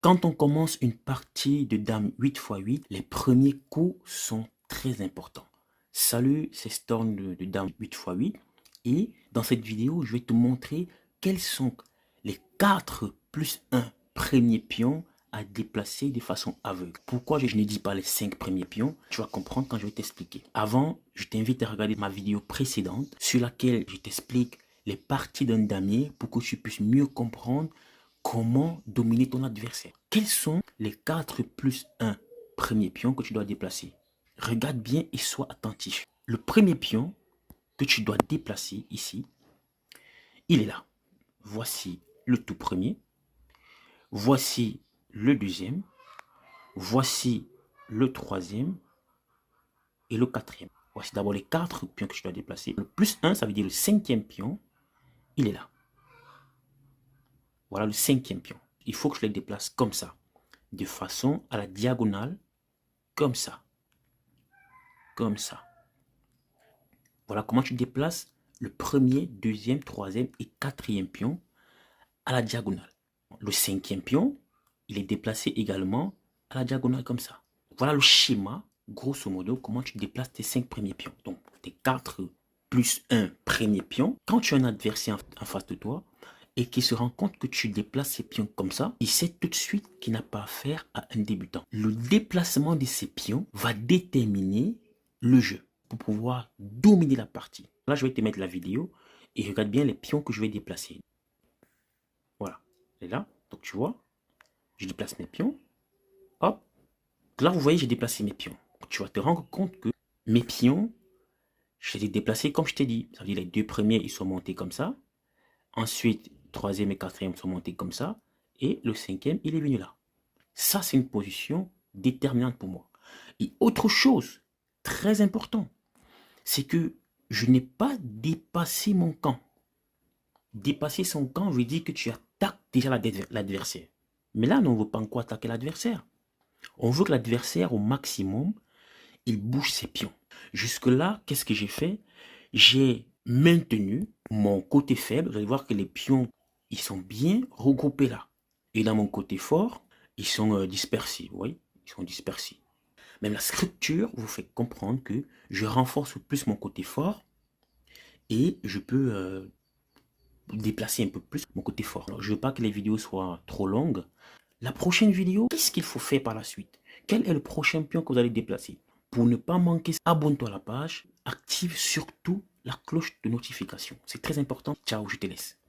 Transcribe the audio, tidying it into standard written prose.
Quand on commence une partie de dame 8x8, les premiers coups sont très importants. Salut, c'est Storm de dame 8x8 et dans cette vidéo, je vais te montrer quels sont les 4 plus 1 premiers pions à déplacer de façon aveugle. Pourquoi je ne dis pas les 5 premiers pions? Tu vas comprendre quand je vais t'expliquer. Avant, je t'invite à regarder ma vidéo précédente sur laquelle je t'explique les parties d'un damier pour que tu puisses mieux comprendre comment dominer ton adversaire. Quels sont les 4 plus 1 premiers pions que tu dois déplacer? Regarde bien et sois attentif. Le premier pion que tu dois déplacer ici, il est là. Voici le tout premier. Voici le deuxième. Voici le troisième et le quatrième. Voici d'abord les 4 pions que tu dois déplacer. Le plus 1, ça veut dire le 5e pion. Il est là. Voilà le 5e pion. Il faut que je les déplace comme ça, de façon à la diagonale, comme ça. Comme ça. Voilà comment tu déplaces le premier, deuxième, troisième et quatrième pion à la diagonale. Le 5e pion, il est déplacé également à la diagonale comme ça. Voilà le schéma, grosso modo, comment tu déplaces tes 5 premiers pions. Donc, tes 4 plus 1 premiers pions. Quand tu as un adversaire en face de toi et qui se rend compte que tu déplaces ces pions comme ça, il sait tout de suite qu'il n'a pas affaire à un débutant. Le déplacement de ces pions va déterminer le jeu pour pouvoir dominer la partie. Là, je vais te mettre la vidéo et regarde bien les pions que je vais déplacer. Voilà, et là, donc tu vois, je déplace mes pions. Hop, là vous voyez, j'ai déplacé mes pions. Tu vas te rendre compte que mes pions, je les ai déplacés comme je t'ai dit. Ça veut dire les 2 premiers, ils sont montés comme ça. Ensuite, 3e et 4e sont montés comme ça. Et le 5e, il est venu là. Ça, c'est une position déterminante pour moi. Et autre chose, très important, c'est que je n'ai pas dépassé mon camp. Dépasser son camp veut dire que tu attaques déjà l'adversaire. Mais là, on ne veut pas encore attaquer l'adversaire. On veut que l'adversaire, au maximum, il bouge ses pions. Jusque-là, qu'est-ce que j'ai fait? J'ai maintenu mon côté faible. Vous allez voir que les pions, ils sont bien regroupés là. Et dans mon côté fort, ils sont dispersés. Vous voyez? Ils sont dispersés. Même la structure vous fait comprendre que je renforce plus mon côté fort et je peux déplacer un peu plus mon côté fort. Alors, je ne veux pas que les vidéos soient trop longues. La prochaine vidéo, qu'est-ce qu'il faut faire par la suite? Quel est le prochain pion que vous allez déplacer? Pour ne pas manquer, abonne-toi à la page, active surtout la cloche de notification. C'est très important. Ciao, je te laisse.